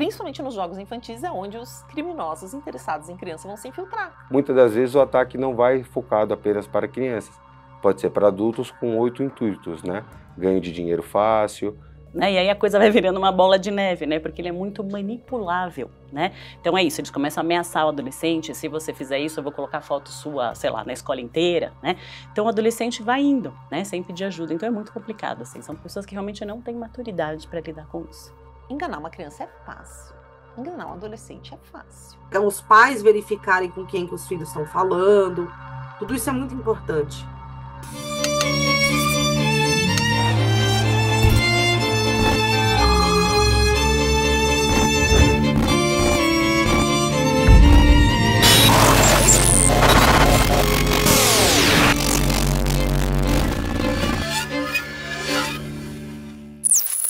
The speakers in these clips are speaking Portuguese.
principalmente nos jogos infantis, é onde os criminosos interessados em criança vão se infiltrar. Muitas das vezes o ataque não vai focado apenas para crianças, pode ser para adultos com 8 intuitos, né? Ganho de dinheiro fácil. E aí a coisa vai virando uma bola de neve, né? Porque ele é muito manipulável, né? Então é isso, eles começam a ameaçar o adolescente, se você fizer isso eu vou colocar foto sua, sei lá, na escola inteira, né? Então o adolescente vai indo, né? Sem pedir ajuda, então é muito complicado, assim. São pessoas que realmente não têm maturidade para lidar com isso. Enganar uma criança é fácil, enganar um adolescente é fácil. Então os pais verificarem com quem que os filhos estão falando, tudo isso é muito importante.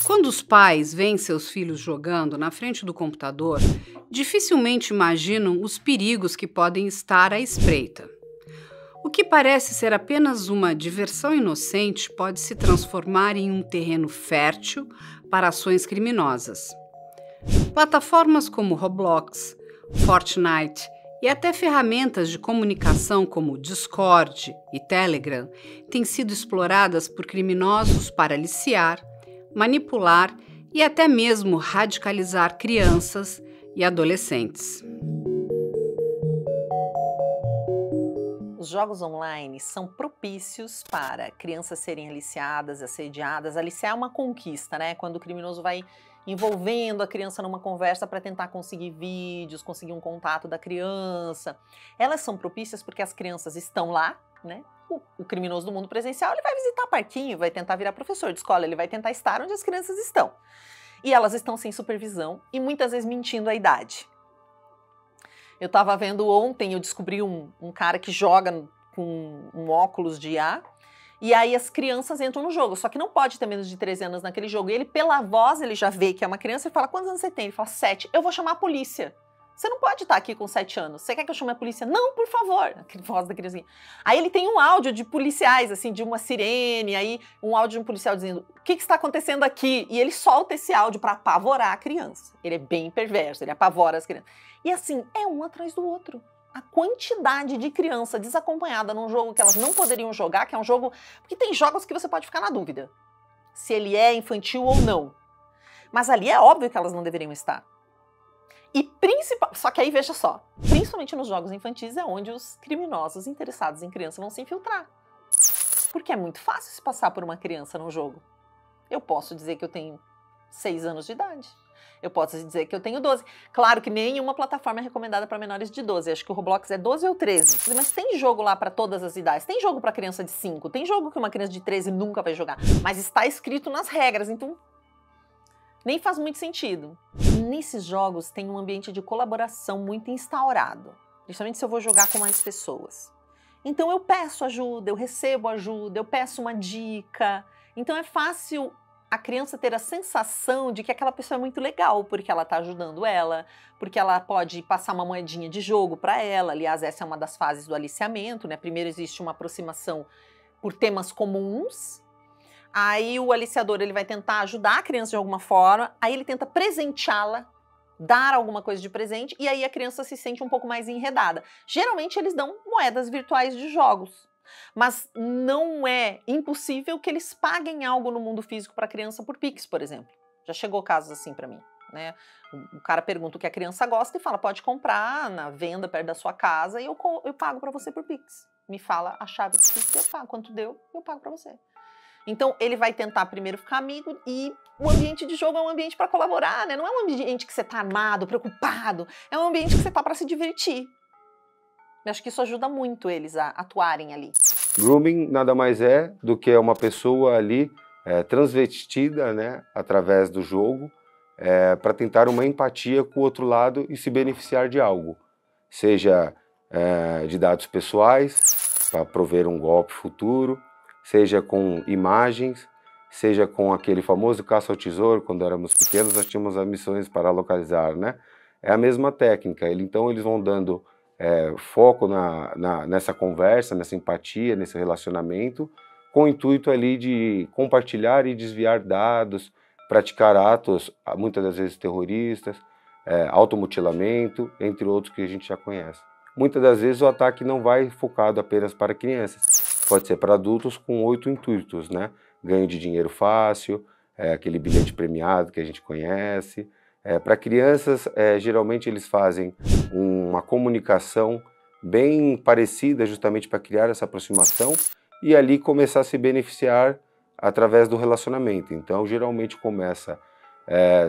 Quando os pais veem seus filhos jogando na frente do computador, dificilmente imaginam os perigos que podem estar à espreita. O que parece ser apenas uma diversão inocente pode se transformar em um terreno fértil para ações criminosas. Plataformas como Roblox, Fortnite e até ferramentas de comunicação como Discord e Telegram têm sido exploradas por criminosos para aliciar, manipular e até mesmo radicalizar crianças e adolescentes. Os jogos online são propícios para crianças serem aliciadas, assediadas. Aliciar é uma conquista, né? Quando o criminoso vai envolvendo a criança numa conversa para tentar conseguir vídeos, conseguir um contato da criança. Elas são propícias porque as crianças estão lá, né? O criminoso do mundo presencial, ele vai visitar parquinho, vai tentar virar professor de escola, ele vai tentar estar onde as crianças estão. E elas estão sem supervisão e muitas vezes mentindo a idade. Eu estava vendo ontem, eu descobri um cara que joga com um óculos de IA, e aí as crianças entram no jogo, só que não pode ter menos de 13 anos naquele jogo. E ele, pela voz, ele já vê que é uma criança e fala, quantos anos você tem? Ele fala, 7. Eu vou chamar a polícia. Você não pode estar aqui com 7 anos. Você quer que eu chame a polícia? Não, por favor. Aquela voz da criancinha. Aí ele tem um áudio de policiais, assim, de uma sirene, aí um áudio de um policial dizendo, o que está acontecendo aqui? E ele solta esse áudio para apavorar a criança. Ele é bem perverso, ele apavora as crianças. E assim, é um atrás do outro. A quantidade de criança desacompanhada num jogo que elas não poderiam jogar, que é um jogo... Porque tem jogos que você pode ficar na dúvida se ele é infantil ou não. Mas ali é óbvio que elas não deveriam estar. E só que aí veja só, principalmente nos jogos infantis é onde os criminosos interessados em criança vão se infiltrar. Porque é muito fácil se passar por uma criança num jogo. Eu posso dizer que eu tenho 6 anos de idade. Eu posso dizer que eu tenho 12. Claro que nenhuma plataforma é recomendada para menores de 12. Acho que o Roblox é 12 ou 13. Mas tem jogo lá para todas as idades. Tem jogo para criança de 5. Tem jogo que uma criança de 13 nunca vai jogar. Mas está escrito nas regras, então nem faz muito sentido. Nesses jogos tem um ambiente de colaboração muito instaurado. Principalmente se eu vou jogar com mais pessoas. Então eu peço ajuda, eu recebo ajuda, eu peço uma dica. Então é fácil a criança ter a sensação de que aquela pessoa é muito legal, porque ela está ajudando ela, porque ela pode passar uma moedinha de jogo para ela. Aliás, essa é uma das fases do aliciamento, né? Primeiro existe uma aproximação por temas comuns. Aí o aliciador ele vai tentar ajudar a criança de alguma forma, aí ele tenta presenteá-la, dar alguma coisa de presente, e aí a criança se sente um pouco mais enredada. Geralmente eles dão moedas virtuais de jogos, mas não é impossível que eles paguem algo no mundo físico para a criança por Pix, por exemplo. Já chegou casos assim para mim, né? O cara pergunta o que a criança gosta e fala, pode comprar na venda perto da sua casa e eu pago para você por Pix. Me fala a chave do Pix, eu pago. Quanto deu, eu pago para você. Então, ele vai tentar primeiro ficar amigo e o ambiente de jogo é um ambiente para colaborar, né? Não é um ambiente que você está armado, preocupado. É um ambiente que você está para se divertir. Eu acho que isso ajuda muito eles a atuarem ali. Grooming nada mais é do que uma pessoa ali transvestida, né, através do jogo, para tentar uma empatia com o outro lado e se beneficiar de algo. Seja de dados pessoais, para prover um golpe futuro, seja com imagens, seja com aquele famoso caça ao tesouro, quando éramos pequenos nós tínhamos as missões para localizar, né? É a mesma técnica, então eles vão dando foco nessa conversa, nessa empatia, nesse relacionamento, com o intuito ali de compartilhar e desviar dados, praticar atos, muitas das vezes terroristas, automutilamento, entre outros que a gente já conhece. Muitas das vezes o ataque não vai focado apenas para crianças, pode ser para adultos com 8 intuitos, né? Ganho de dinheiro fácil, aquele bilhete premiado que a gente conhece. Para crianças, geralmente eles fazem uma comunicação bem parecida justamente para criar essa aproximação e ali começar a se beneficiar através do relacionamento. Então, geralmente começa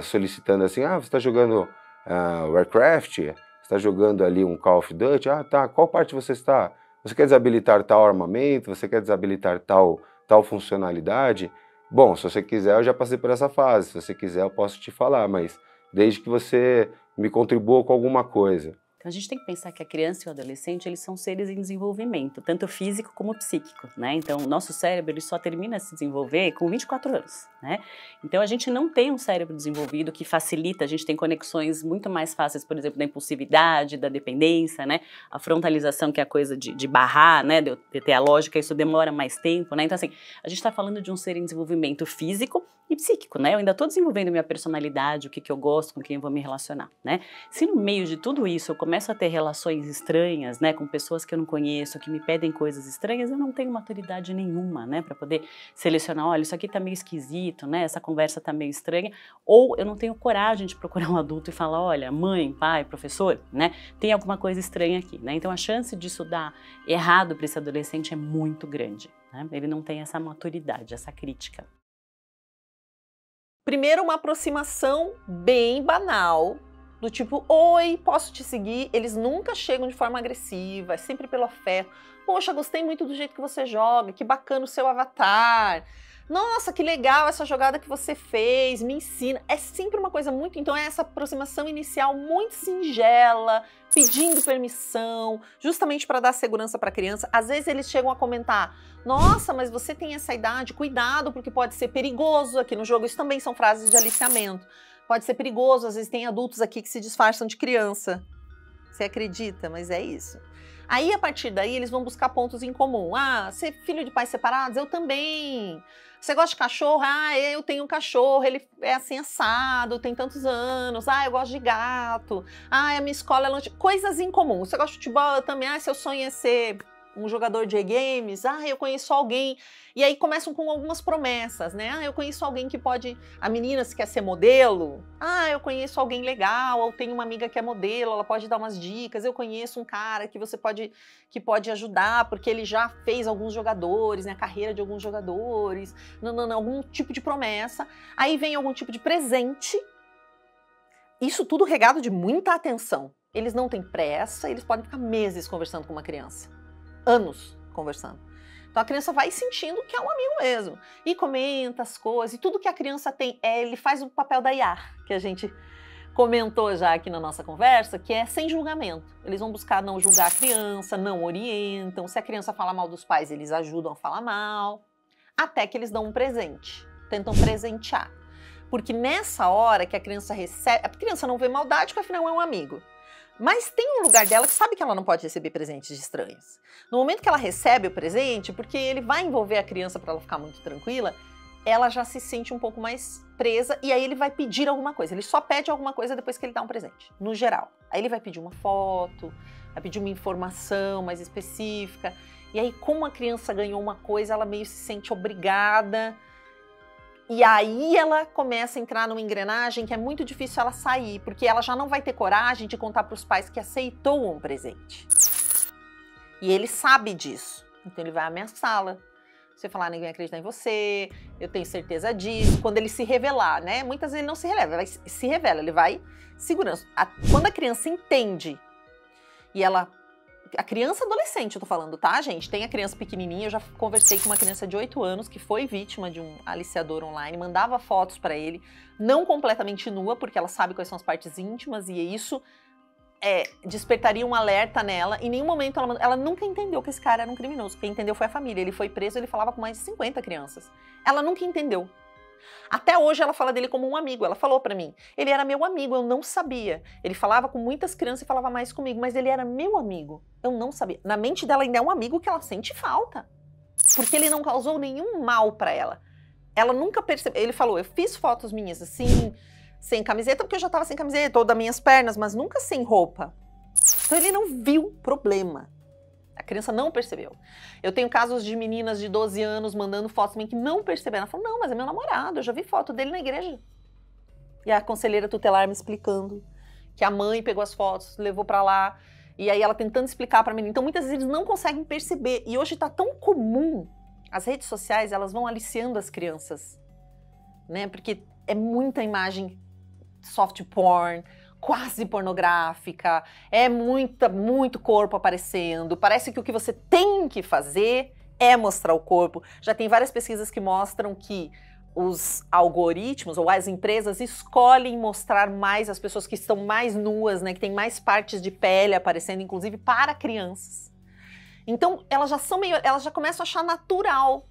solicitando assim, você está jogando Warcraft, você está jogando ali um Call of Duty, tá, qual parte você está? Você quer desabilitar tal armamento, você quer desabilitar tal funcionalidade? Bom, se você quiser, eu já passei por essa fase, se você quiser eu posso te falar, mas desde que você me contribua com alguma coisa. Então a gente tem que pensar que a criança e o adolescente, eles são seres em desenvolvimento, tanto físico como psíquico, né? Então o nosso cérebro, ele só termina a se desenvolver com 24 anos, né? Então a gente não tem um cérebro desenvolvido que facilita, a gente tem conexões muito mais fáceis, por exemplo, da impulsividade, da dependência, né? A frontalização, que é a coisa de barrar, né? De ter a lógica, isso demora mais tempo, né? Então assim, a gente está falando de um ser em desenvolvimento físico e psíquico, né? Eu ainda estou desenvolvendo minha personalidade, o que eu gosto, com quem eu vou me relacionar, né? Se no meio de tudo isso eu começo a ter relações estranhas, né, com pessoas que eu não conheço, que me pedem coisas estranhas, eu não tenho maturidade nenhuma, né, para poder selecionar, olha, isso aqui tá meio esquisito, né, essa conversa tá meio estranha, ou eu não tenho coragem de procurar um adulto e falar, olha, mãe, pai, professor, né, tem alguma coisa estranha aqui, né? Então a chance disso dar errado para esse adolescente é muito grande, né? Ele não tem essa maturidade, essa crítica. Primeiro, uma aproximação bem banal, do tipo, oi, posso te seguir? Eles nunca chegam de forma agressiva, é sempre pelo afeto. Poxa, gostei muito do jeito que você joga, que bacana o seu avatar. Nossa, que legal essa jogada que você fez, me ensina. É sempre uma coisa muito... Então é essa aproximação inicial muito singela, pedindo permissão, justamente para dar segurança para a criança. Às vezes eles chegam a comentar, nossa, mas você tem essa idade, cuidado, porque pode ser perigoso aqui no jogo. Isso também são frases de aliciamento. Pode ser perigoso, às vezes tem adultos aqui que se disfarçam de criança. Você acredita? Mas é isso. Aí, a partir daí, eles vão buscar pontos em comum. Você é filho de pais separados? Eu também. Você gosta de cachorro? Eu tenho um cachorro, ele é assim assado, tem tantos anos. Eu gosto de gato. A minha escola é longe. Coisas em comum. Você gosta de futebol? Eu também. Seu sonho é ser um jogador de e-games? Eu conheço alguém. E aí começam com algumas promessas, né? Eu conheço alguém que pode... A menina se quer ser modelo? Eu conheço alguém legal, ou tenho uma amiga que é modelo, ela pode dar umas dicas. Eu conheço um cara que que pode ajudar, porque ele já fez alguns jogadores, né? A carreira de alguns jogadores. Não, algum tipo de promessa. Aí vem algum tipo de presente. Isso tudo regado de muita atenção. Eles não têm pressa, eles podem ficar meses conversando com uma criança. Anos conversando. Então a criança vai sentindo que é um amigo mesmo. E comenta as coisas, e tudo que a criança tem, ele faz o papel da IAR, que a gente comentou já aqui na nossa conversa, que é sem julgamento. Eles vão buscar não julgar a criança, não orientam. Se a criança fala mal dos pais, eles ajudam a falar mal. Até que eles dão um presente, tentam presentear. Porque nessa hora que a criança recebe... A criança não vê maldade, porque afinal é um amigo. Mas tem um lugar dela que sabe que ela não pode receber presentes de estranhos. No momento que ela recebe o presente, porque ele vai envolver a criança para ela ficar muito tranquila, ela já se sente um pouco mais presa e aí ele vai pedir alguma coisa. Ele só pede alguma coisa depois que ele dá um presente, no geral. Aí ele vai pedir uma foto, vai pedir uma informação mais específica. E aí, como a criança ganhou uma coisa, ela meio se sente obrigada. E aí ela começa a entrar numa engrenagem que é muito difícil ela sair, porque ela já não vai ter coragem de contar para os pais que aceitou um presente. E ele sabe disso, então ele vai ameaçá-la. Você falar, ninguém acredita em você, eu tenho certeza disso. Quando ele se revelar, né? Muitas vezes ele não se revela, ele se revela, ele vai segurando. Quando a criança entende e ela... A criança adolescente, eu tô falando, tá, gente? Tem a criança pequenininha, eu já conversei com uma criança de 8 anos que foi vítima de um aliciador online, mandava fotos pra ele, não completamente nua, porque ela sabe quais são as partes íntimas, e isso despertaria um alerta nela. Em nenhum momento ela nunca entendeu que esse cara era um criminoso. Quem entendeu foi a família. Ele foi preso, ele falava com mais de 50 crianças. Ela nunca entendeu. Até hoje ela fala dele como um amigo, ela falou pra mim, ele era meu amigo, eu não sabia. Ele falava com muitas crianças e falava mais comigo, mas ele era meu amigo, eu não sabia. Na mente dela ainda é um amigo que ela sente falta, porque ele não causou nenhum mal pra ela. Ela nunca percebeu, ele falou, eu fiz fotos minhas assim, sem camiseta, porque eu já estava sem camiseta, ou das minhas pernas, mas nunca sem roupa. Então ele não viu problema. A criança não percebeu. Eu tenho casos de meninas de 12 anos mandando fotos que não perceberam. Ela falou, não, mas é meu namorado, eu já vi foto dele na igreja. E a conselheira tutelar me explicando que a mãe pegou as fotos, levou pra lá, e aí ela tentando explicar pra menina. Então muitas vezes eles não conseguem perceber. E hoje tá tão comum, as redes sociais, elas vão aliciando as crianças, né? Porque é muita imagem soft porn, quase pornográfica, é muito corpo aparecendo, parece que o que você tem que fazer é mostrar o corpo. Já tem várias pesquisas que mostram que os algoritmos ou as empresas escolhem mostrar mais as pessoas que estão mais nuas, né, que tem mais partes de pele aparecendo, inclusive para crianças. Então elas já começam a achar natural.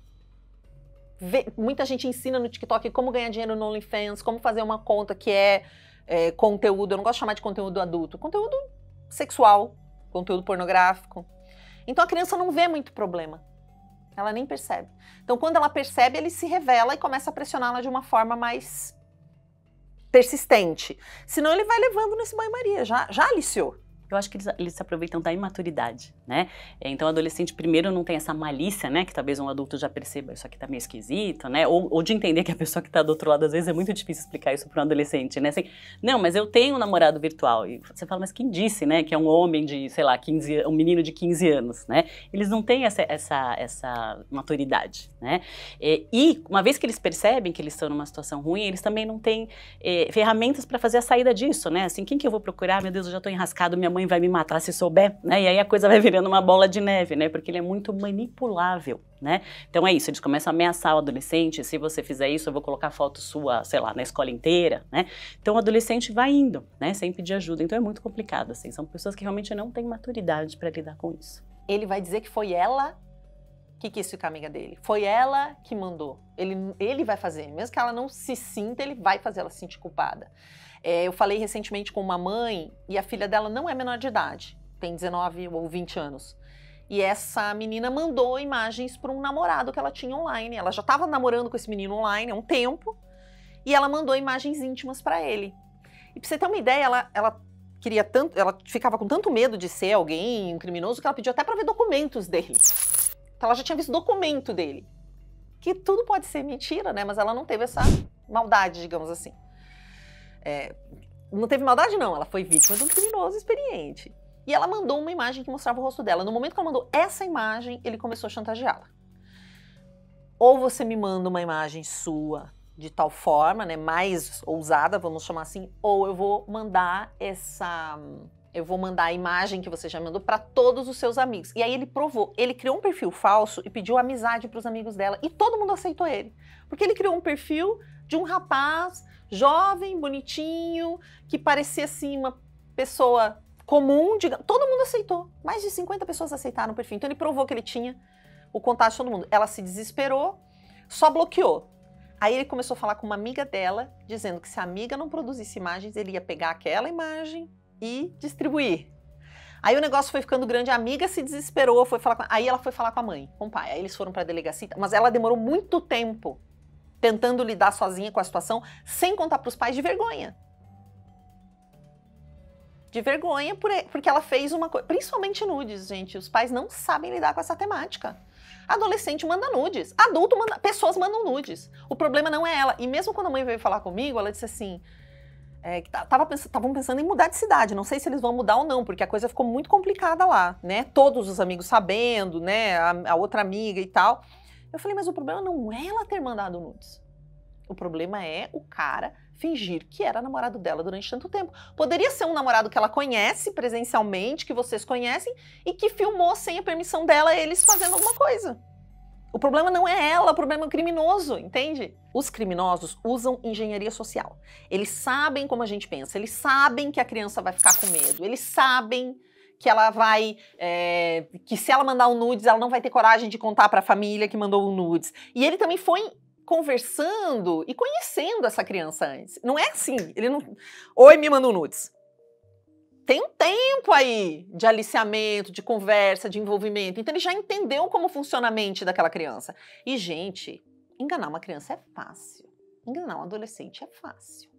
Muita gente ensina no TikTok como ganhar dinheiro no OnlyFans, como fazer uma conta que é conteúdo, eu não gosto de chamar de conteúdo adulto, conteúdo sexual, conteúdo pornográfico. Então a criança não vê muito problema, ela nem percebe. Então quando ela percebe, ele se revela e começa a pressioná-la de uma forma mais persistente. Senão ele vai levando nesse banho-maria, já aliciou. Eu acho que eles se aproveitam da imaturidade, né? Então o adolescente primeiro não tem essa malícia, né? Que talvez um adulto já perceba, isso aqui tá meio esquisito, né? Ou de entender que a pessoa que tá do outro lado, às vezes é muito difícil explicar isso para um adolescente, né? Assim, não, mas eu tenho um namorado virtual. E você fala, mas quem disse, né? Que é um homem de, sei lá, um menino de 15 anos, né? Eles não têm essa maturidade, né? E uma vez que eles percebem que eles estão numa situação ruim, eles também não têm ferramentas para fazer a saída disso, né? Assim, quem que eu vou procurar? Meu Deus, eu já tô enrascado, minha mãe vai me matar se souber, né? E aí a coisa vai virando uma bola de neve, né? Porque ele é muito manipulável, né? Então é isso, eles começam a ameaçar o adolescente, se você fizer isso eu vou colocar foto sua, sei lá, na escola inteira, né? Então o adolescente vai indo, né? Sem pedir ajuda. Então é muito complicado, assim. São pessoas que realmente não têm maturidade para lidar com isso. Ele vai dizer que foi ela que quis ficar amiga dele. Foi ela que mandou. Ele vai fazer. Mesmo que ela não se sinta, ele vai fazer ela se sentir culpada. Eu falei recentemente com uma mãe e a filha dela não é menor de idade. Tem 19 ou 20 anos. E essa menina mandou imagens para um namorado que ela tinha online. Ela já estava namorando com esse menino online há um tempo. E ela mandou imagens íntimas para ele. E pra você ter uma ideia, ela queria tanto, ela ficava com tanto medo de ser alguém, um criminoso, que ela pediu até para ver documentos dele. Então ela já tinha visto documento dele. Que tudo pode ser mentira, né? Mas ela não teve essa maldade, digamos assim. Não teve maldade, não. Ela foi vítima de um criminoso experiente. E ela mandou uma imagem que mostrava o rosto dela. No momento que ela mandou essa imagem, ele começou a chantageá-la. Ou você me manda uma imagem sua de tal forma, né, mais ousada, vamos chamar assim, ou eu vou mandar a imagem que você já mandou para todos os seus amigos. E aí ele provou, ele criou um perfil falso e pediu amizade para os amigos dela. E todo mundo aceitou ele. Porque ele criou um perfil de um rapaz jovem, bonitinho, que parecia assim uma pessoa comum, todo mundo aceitou. Mais de 50 pessoas aceitaram o perfil. Então ele provou que ele tinha o contato de todo mundo. Ela se desesperou, só bloqueou. Aí ele começou a falar com uma amiga dela, dizendo que se a amiga não produzisse imagens, ele ia pegar aquela imagem e distribuir. Aí o negócio foi ficando grande, a amiga se desesperou, aí ela foi falar com a mãe, com o pai. Aí eles foram para a delegacia, mas ela demorou muito tempo tentando lidar sozinha com a situação, sem contar para os pais, de vergonha. De vergonha, porque ela fez uma coisa, principalmente nudes, gente. Os pais não sabem lidar com essa temática. Adolescente manda nudes, adulto manda, pessoas mandam nudes. O problema não é ela. E mesmo quando a mãe veio falar comigo, ela disse assim, estavam pensando em mudar de cidade, não sei se eles vão mudar ou não, porque a coisa ficou muito complicada lá, né? Todos os amigos sabendo, né? A outra amiga e tal. Eu falei, mas o problema não é ela ter mandado nudes. O problema é o cara fingir que era namorado dela durante tanto tempo. Poderia ser um namorado que ela conhece presencialmente, que vocês conhecem, e que filmou sem a permissão dela eles fazendo alguma coisa. O problema não é ela, o problema é o criminoso, entende? Os criminosos usam engenharia social. Eles sabem como a gente pensa, eles sabem que a criança vai ficar com medo, eles sabem que ela vai, que se ela mandar um nudes, ela não vai ter coragem de contar para a família que mandou um nudes. E ele também foi conversando e conhecendo essa criança antes. Não é assim, ele não... Oi, me manda um nudes. Tem um tempo aí de aliciamento, de conversa, de envolvimento. Então ele já entendeu como funciona a mente daquela criança. E, gente, enganar uma criança é fácil. Enganar um adolescente é fácil.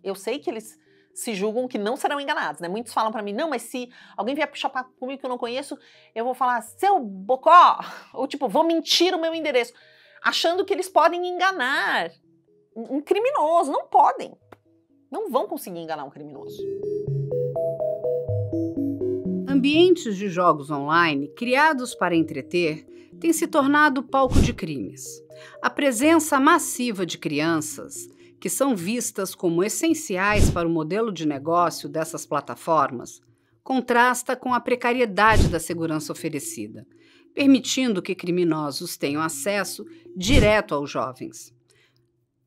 Eu sei que eles se julgam que não serão enganados, né? Muitos falam pra mim, não, mas se alguém vier puxar papo comigo que eu não conheço, eu vou falar, seu bocó, ou tipo, vou mentir o meu endereço, achando que eles podem enganar um criminoso. Não podem. Não vão conseguir enganar um criminoso. Ambientes de jogos online, criados para entreter, têm se tornado palco de crimes. A presença massiva de crianças, que são vistas como essenciais para o modelo de negócio dessas plataformas, contrasta com a precariedade da segurança oferecida, permitindo que criminosos tenham acesso direto aos jovens.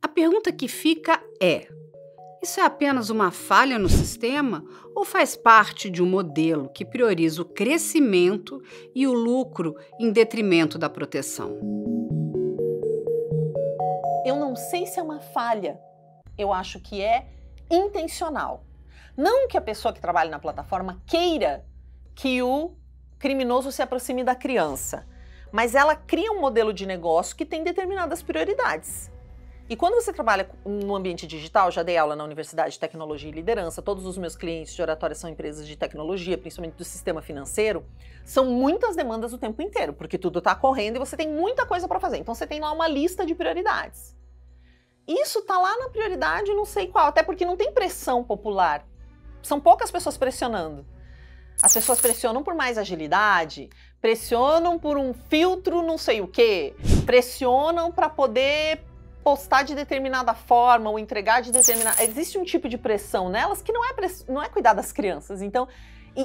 A pergunta que fica é: isso é apenas uma falha no sistema ou faz parte de um modelo que prioriza o crescimento e o lucro em detrimento da proteção? Eu não sei se é uma falha. Eu acho que é intencional. Não que a pessoa que trabalha na plataforma queira que o criminoso se aproxime da criança, mas ela cria um modelo de negócio que tem determinadas prioridades. E quando você trabalha no ambiente digital, já dei aula na Universidade de Tecnologia e Liderança, todos os meus clientes de oratória são empresas de tecnologia, principalmente do sistema financeiro, são muitas demandas o tempo inteiro, porque tudo está correndo e você tem muita coisa para fazer. Então você tem lá uma lista de prioridades. Isso está lá na prioridade não sei qual, até porque não tem pressão popular. São poucas pessoas pressionando. As pessoas pressionam por mais agilidade, pressionam por um filtro não sei o quê, pressionam para poder postar de determinada forma ou entregar de determinada... Existe um tipo de pressão nelas que não é cuidar das crianças. Então,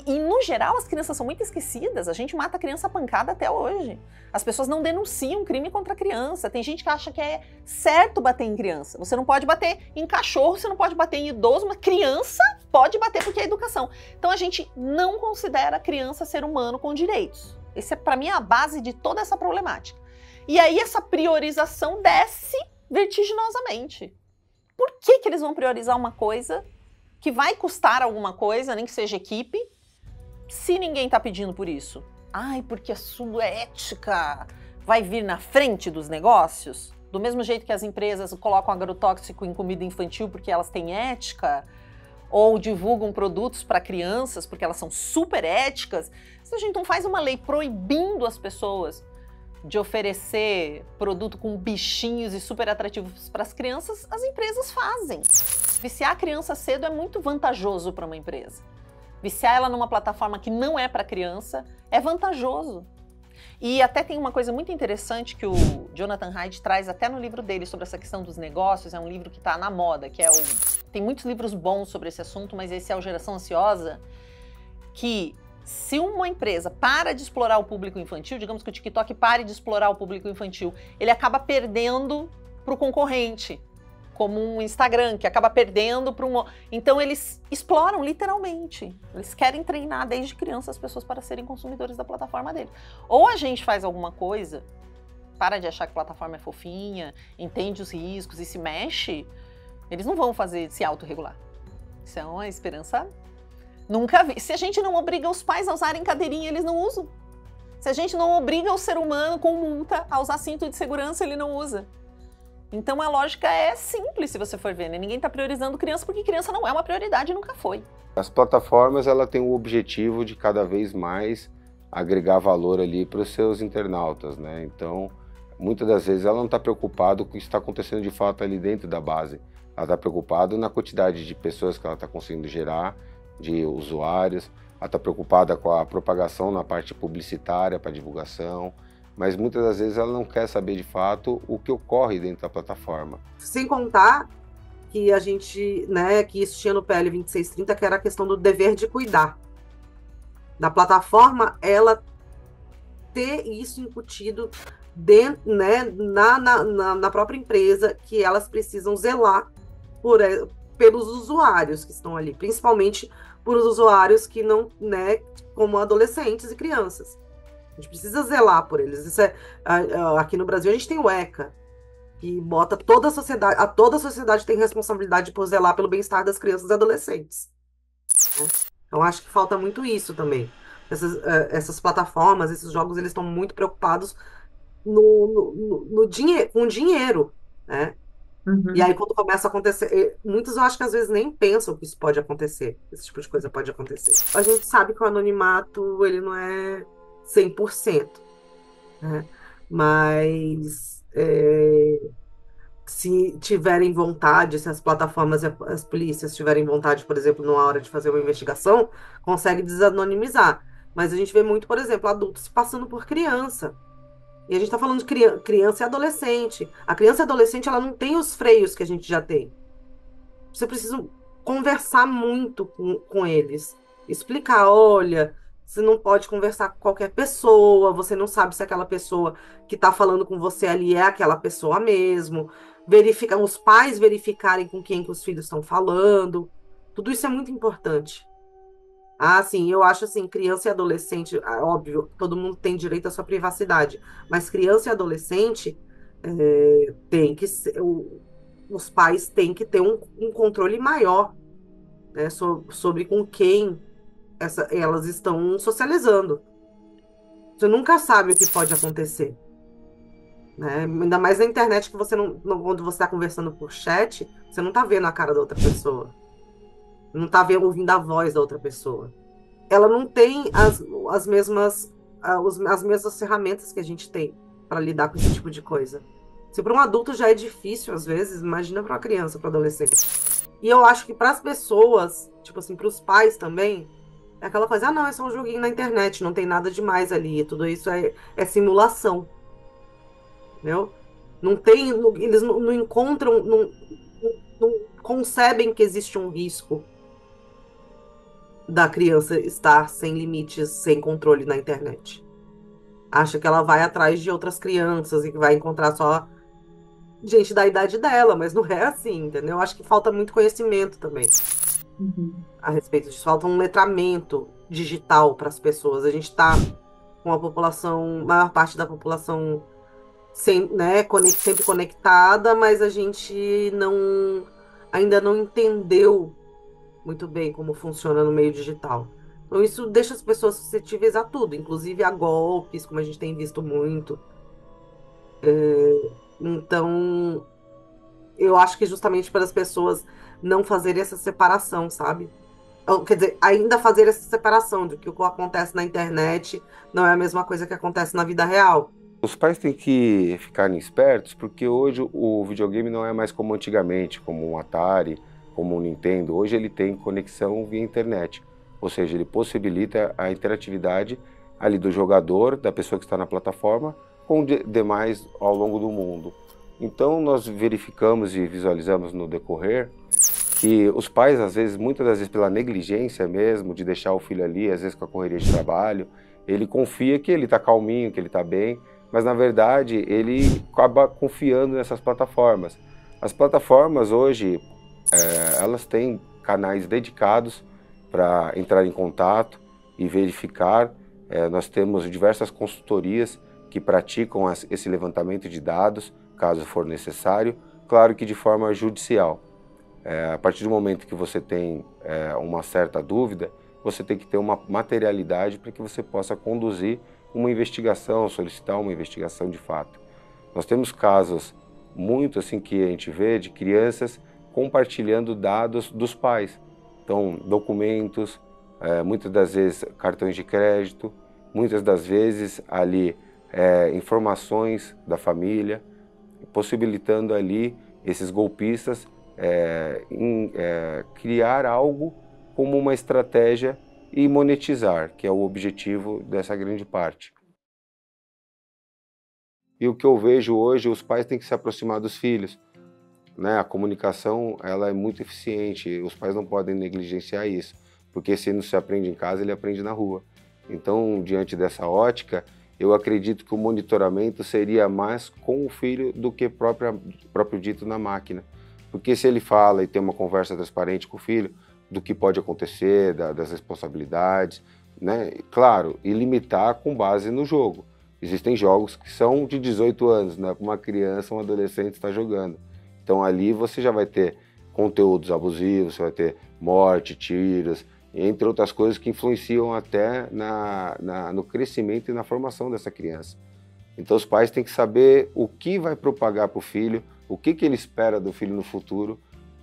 no geral, as crianças são muito esquecidas. A gente mata a criança a pancada até hoje. As pessoas não denunciam crime contra a criança. Tem gente que acha que é certo bater em criança. Você não pode bater em cachorro, você não pode bater em idoso, mas criança pode bater porque é educação. Então, a gente não considera a criança ser humano com direitos. Esse é, para mim, a base de toda essa problemática. E aí, essa priorização desce vertiginosamente. Por que eles vão priorizar uma coisa que vai custar alguma coisa, nem que seja equipe, se ninguém está pedindo por isso? Ai, porque a sua ética vai vir na frente dos negócios? Do mesmo jeito que as empresas colocam agrotóxico em comida infantil porque elas têm ética, ou divulgam produtos para crianças porque elas são super éticas, se a gente não faz uma lei proibindo as pessoas de oferecer produto com bichinhos e super atrativos para as crianças, as empresas fazem. Viciar a criança cedo é muito vantajoso para uma empresa. Viciar ela numa plataforma que não é para criança é vantajoso. E até tem uma coisa muito interessante que o Jonathan Haidt traz até no livro dele sobre essa questão dos negócios, é um livro que está na moda, que é tem muitos livros bons sobre esse assunto, mas esse é o Geração Ansiosa, que se uma empresa para de explorar o público infantil, digamos que o TikTok pare de explorar o público infantil, ele acaba perdendo para o concorrente, como um Instagram, que acaba perdendo para um... Então eles exploram literalmente. Eles querem treinar desde criança as pessoas para serem consumidores da plataforma deles. Ou a gente faz alguma coisa, para de achar que a plataforma é fofinha, entende os riscos e se mexe, eles não vão se autorregular. Isso é uma esperança... Nunca vi. Se a gente não obriga os pais a usarem cadeirinha, eles não usam. Se a gente não obriga o ser humano com multa a usar cinto de segurança, ele não usa. Então a lógica é simples, se você for ver, né? Ninguém está priorizando criança porque criança não é uma prioridade e nunca foi. As plataformas, ela tem o objetivo de cada vez mais agregar valor ali para os seus internautas, né? Então, muitas das vezes ela não está preocupada com o que está acontecendo de fato ali dentro da base. Ela está preocupada na quantidade de pessoas que ela está conseguindo gerar, de usuários, ela está preocupada com a propagação na parte publicitária para divulgação, mas muitas das vezes ela não quer saber de fato o que ocorre dentro da plataforma. Sem contar que a gente, né, que isso tinha no PL 2630, que era a questão do dever de cuidar. Da plataforma, ela ter isso incutido dentro, né, na própria empresa, que elas precisam zelar pelos usuários que estão ali, principalmente por os usuários que não, né, como adolescentes e crianças. A gente precisa zelar por eles. Isso aqui no Brasil a gente tem o ECA, que bota toda a sociedade tem responsabilidade por zelar pelo bem-estar das crianças e adolescentes. Então acho que falta muito isso também. Essas plataformas, esses jogos, eles estão muito preocupados com dinheiro, né? E aí, quando começa a acontecer, muitos eu acho que às vezes nem pensam que isso pode acontecer, esse tipo de coisa pode acontecer. A gente sabe que o anonimato, ele não é 100%, né? Mas se tiverem vontade, se as plataformas e as polícias tiverem vontade, por exemplo, na hora de fazer uma investigação, consegue desanonimizar. Mas a gente vê muito, por exemplo, adultos se passando por criança. E a gente está falando de criança e adolescente. A criança e adolescente, ela não tem os freios que a gente já tem. Você precisa conversar muito com eles. Explicar, olha, você não pode conversar com qualquer pessoa, você não sabe se aquela pessoa que está falando com você ali é aquela pessoa mesmo. Verificar, os pais verificarem com quem que os filhos estão falando. Tudo isso é muito importante. Ah, sim, eu acho assim, criança e adolescente, óbvio, todo mundo tem direito à sua privacidade, mas criança e adolescente tem que ser, os pais têm que ter um controle maior, né, sobre com quem elas estão socializando. Você nunca sabe o que pode acontecer, né? Ainda mais na internet que você quando você está conversando por chat, você não está vendo a cara da outra pessoa, não está ouvindo a voz da outra pessoa. Ela não tem as mesmas ferramentas que a gente tem para lidar com esse tipo de coisa. Se para um adulto já é difícil às vezes, imagina para uma criança, para adolescente. E eu acho que para as pessoas, tipo assim, para os pais também, é aquela coisa, ah, não, é só um joguinho na internet, não tem nada demais ali, tudo isso é simulação, entendeu? Não tem, eles não encontram, não concebem que existe um risco da criança estar sem limites, sem controle na internet. Acha que ela vai atrás de outras crianças e que vai encontrar só gente da idade dela, mas não é assim, entendeu? Acho que falta muito conhecimento também a respeito disso. Falta um letramento digital para as pessoas. A gente está com a população, maior parte da população sempre conectada, mas a gente ainda não entendeu muito bem como funciona no meio digital. Então, isso deixa as pessoas suscetíveis a tudo, inclusive a golpes, como a gente tem visto muito. Então, eu acho que justamente para as pessoas não fazerem essa separação, sabe? Quer dizer, ainda fazer essa separação de que o que acontece na internet não é a mesma coisa que acontece na vida real. Os pais têm que ficarem espertos, porque hoje o videogame não é mais como antigamente, como um Atari, como um Nintendo. Hoje ele tem conexão via internet, ou seja, ele possibilita a interatividade ali do jogador, da pessoa que está na plataforma, com demais ao longo do mundo. Então nós verificamos e visualizamos no decorrer que os pais, às vezes, muitas das vezes pela negligência mesmo, de deixar o filho ali, às vezes com a correria de trabalho, ele confia que ele está calminho, que ele está bem, mas na verdade ele acaba confiando nessas plataformas. As plataformas hoje, elas têm canais dedicados para entrar em contato e verificar. Nós temos diversas consultorias que praticam esse levantamento de dados, caso for necessário, claro que de forma judicial. A partir do momento que você tem uma certa dúvida, você tem que ter uma materialidade para que você possa conduzir uma investigação, solicitar uma investigação de fato. Nós temos casos muito assim que a gente vê de crianças compartilhando dados dos pais. Então, documentos, muitas das vezes cartões de crédito, muitas das vezes ali informações da família, possibilitando ali esses golpistas criar algo como uma estratégia e monetizar, que é o objetivo dessa grande parte. E o que eu vejo hoje, os pais têm que se aproximar dos filhos, né? A comunicação, ela é muito eficiente, os pais não podem negligenciar isso, porque se não se aprende em casa, ele aprende na rua. Então, diante dessa ótica, eu acredito que o monitoramento seria mais com o filho do que próprio dito na máquina. Porque se ele fala e tem uma conversa transparente com o filho do que pode acontecer, das responsabilidades, né? Claro, e limitar com base no jogo. Existem jogos que são de 18 anos, né? Uma criança, um adolescente está jogando. Então ali você já vai ter conteúdos abusivos, você vai ter morte, tiros, entre outras coisas que influenciam até no crescimento e na formação dessa criança. Então os pais têm que saber o que vai propagar para o filho, o que ele espera do filho no futuro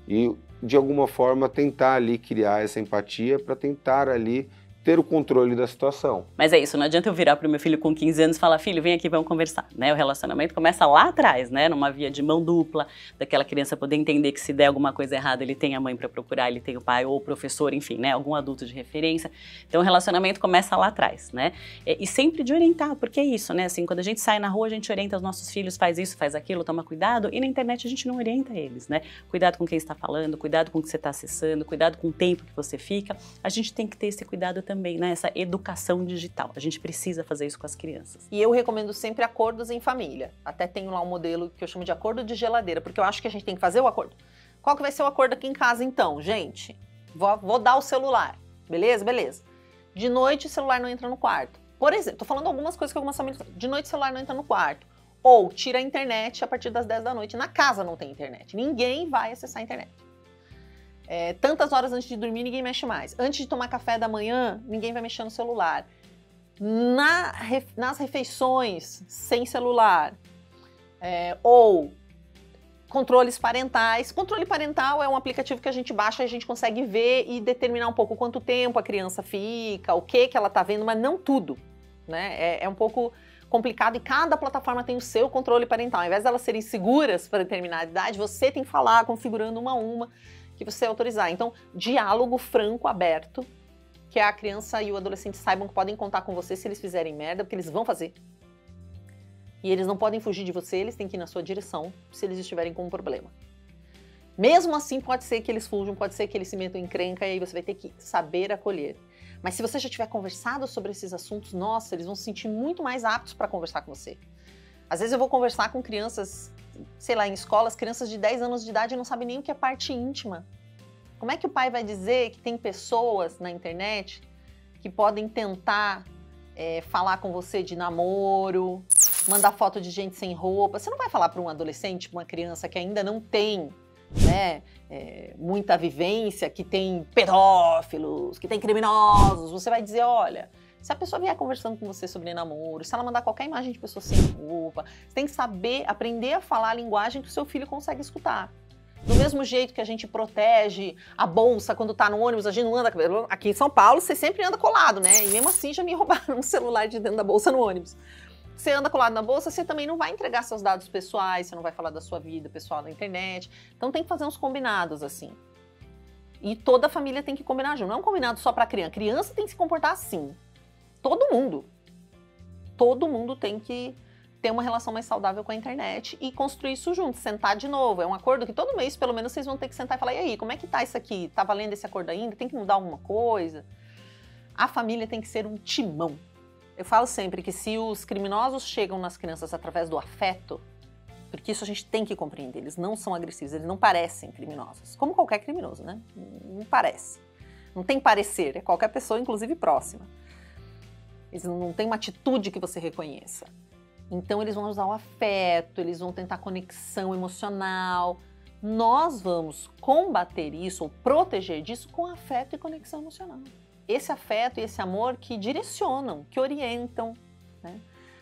e, de alguma forma, tentar ali criar essa empatia para tentar ali ter o controle da situação. Mas é isso, não adianta eu virar pro meu filho com 15 anos e falar, filho, vem aqui, vamos conversar, né? O relacionamento começa lá atrás, né? Numa via de mão dupla, daquela criança poder entender que se der alguma coisa errada, ele tem a mãe para procurar, ele tem o pai ou o professor, enfim, né? Algum adulto de referência. Então o relacionamento começa lá atrás, né? E sempre de orientar, porque é isso, né? Assim, quando a gente sai na rua, a gente orienta os nossos filhos, faz isso, faz aquilo, toma cuidado, e na internet a gente não orienta eles, né? Cuidado com quem está falando, cuidado com o que você está acessando, cuidado com o tempo que você fica. A gente tem que ter esse cuidado também, né, essa educação digital. A gente precisa fazer isso com as crianças. E eu recomendo sempre acordos em família. Até tenho lá um modelo que eu chamo de acordo de geladeira, porque eu acho que a gente tem que fazer o acordo. Qual que vai ser o acordo aqui em casa então, gente? Vou dar o celular, beleza? Beleza. De noite o celular não entra no quarto. Por exemplo, tô falando algumas coisas que algumas famílias... De noite o celular não entra no quarto. Ou tira a internet a partir das 10 da noite. Na casa não tem internet. Ninguém vai acessar a internet. Tantas horas antes de dormir, ninguém mexe mais. Antes de tomar café da manhã, ninguém vai mexer no celular. Nas refeições, sem celular. Ou controles parentais. Controle parental é um aplicativo que a gente baixa e a gente consegue ver e determinar um pouco quanto tempo a criança fica, o que ela está vendo, mas não tudo, né? É um pouco complicado e cada plataforma tem o seu controle parental. Ao invés de elas serem seguras para determinada idade, você tem que falar, configurando uma a uma, que você autorizar. Então, diálogo franco, aberto, que a criança e o adolescente saibam que podem contar com você se eles fizerem merda, porque eles vão fazer. E eles não podem fugir de você, eles têm que ir na sua direção se eles estiverem com um problema. Mesmo assim, pode ser que eles fujam, pode ser que eles se metam em encrenca e aí você vai ter que saber acolher. Mas se você já tiver conversado sobre esses assuntos, nossa, eles vão se sentir muito mais aptos para conversar com você. Às vezes eu vou conversar com crianças, sei lá, em escolas, crianças de 10 anos de idade e não sabem nem o que é parte íntima. Como é que o pai vai dizer que tem pessoas na internet que podem tentar falar com você de namoro, mandar foto de gente sem roupa? Você não vai falar para um adolescente, para uma criança que ainda não tem, né, muita vivência, que tem pedófilos, que tem criminosos. Você vai dizer, olha, se a pessoa vier conversando com você sobre namoro, se ela mandar qualquer imagem de pessoa sem roupa, você tem que saber, aprender a falar a linguagem que o seu filho consegue escutar. Do mesmo jeito que a gente protege a bolsa quando tá no ônibus, a gente não anda... Aqui em São Paulo, você sempre anda colado, né? E mesmo assim, já me roubaram um celular de dentro da bolsa no ônibus. Você anda colado na bolsa, você também não vai entregar seus dados pessoais, você não vai falar da sua vida pessoal na internet. Então tem que fazer uns combinados, assim. E toda a família tem que combinar junto. Não é um combinado só pra criança. Criança tem que se comportar assim. Todo mundo. Todo mundo tem que ter uma relação mais saudável com a internet e construir isso junto, sentar de novo. É um acordo que todo mês, pelo menos, vocês vão ter que sentar e falar, e aí, como é que tá isso aqui? Tá valendo esse acordo ainda? Tem que mudar alguma coisa? A família tem que ser um timão. Eu falo sempre que se os criminosos chegam nas crianças através do afeto, porque isso a gente tem que compreender, eles não são agressivos, eles não parecem criminosos, como qualquer criminoso, né? Não parece. Não tem parecer, é qualquer pessoa, inclusive próxima. Eles não têm uma atitude que você reconheça. Então eles vão usar o afeto, eles vão tentar conexão emocional. Nós vamos combater isso ou proteger disso com afeto e conexão emocional. Esse afeto e esse amor que direcionam, que orientam, né?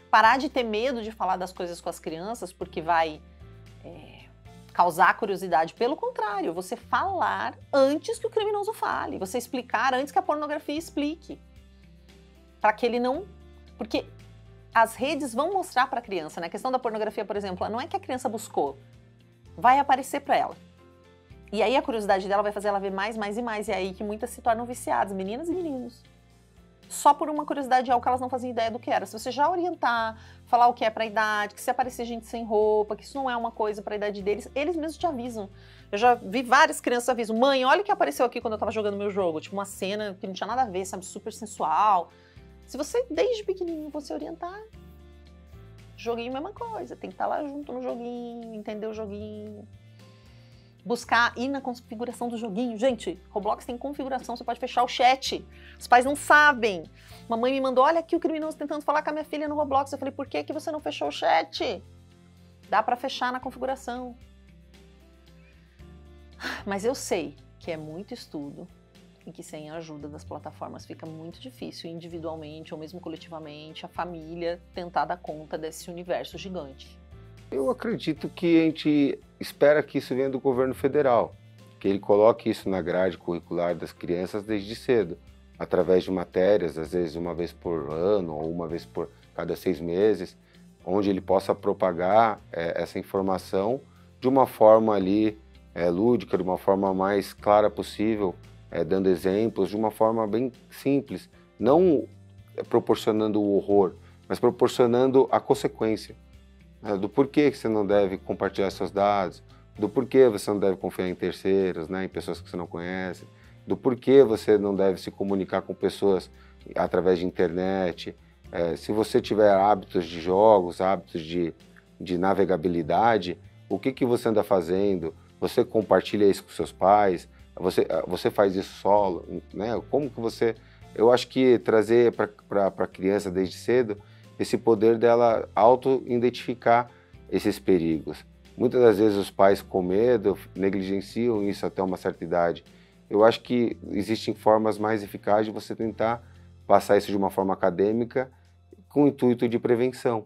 Parar de ter medo de falar das coisas com as crianças porque vai causar curiosidade. Pelo contrário, você falar antes que o criminoso fale, você explicar antes que a pornografia explique. Para que ele não... Porque as redes vão mostrar para a criança, né? A questão da pornografia, por exemplo, não é que a criança buscou, vai aparecer para ela. E aí a curiosidade dela vai fazer ela ver mais, mais e mais. E é aí que muitas se tornam viciadas, meninas e meninos. Só por uma curiosidade de algo que elas não faziam ideia do que era. Se você já orientar, falar o que é para a idade, que se aparecer gente sem roupa, que isso não é uma coisa para a idade deles, eles mesmos te avisam. Eu já vi várias crianças avisam, mãe, olha o que apareceu aqui quando eu tava jogando meu jogo. Tipo uma cena que não tinha nada a ver, sabe, super sensual. Se você, desde pequenininho, você orientar, joguinho, mesma coisa. Tem que estar lá junto no joguinho, entender o joguinho. Buscar, ir na configuração do joguinho. Gente, Roblox tem configuração, você pode fechar o chat. Os pais não sabem. Mamãe me mandou, olha aqui o criminoso tentando falar com a minha filha no Roblox. Eu falei, por que você não fechou o chat? Dá pra fechar na configuração. Mas eu sei que é muito estudo e que sem a ajuda das plataformas fica muito difícil, individualmente ou mesmo coletivamente, a família tentar dar conta desse universo gigante. Eu acredito que a gente espera que isso venha do governo federal, que ele coloque isso na grade curricular das crianças desde cedo, através de matérias, às vezes uma vez por ano ou uma vez por cada 6 meses, onde ele possa propagar essa informação de uma forma ali lúdica, de uma forma mais clara possível, dando exemplos, de uma forma bem simples, não proporcionando o horror, mas proporcionando a consequência, né, do porquê que você não deve compartilhar seus dados, do porquê você não deve confiar em terceiros, né, em pessoas que você não conhece, do porquê você não deve se comunicar com pessoas através de internet. Se você tiver hábitos de jogos, hábitos de navegabilidade, o que você anda fazendo? Você compartilha isso com seus pais? Você faz isso solo? Né? Como que você... Eu acho que trazer para a criança desde cedo esse poder dela auto-identificar esses perigos. Muitas das vezes os pais com medo negligenciam isso até uma certa idade. Eu acho que existem formas mais eficazes de você tentar passar isso de uma forma acadêmica com o intuito de prevenção.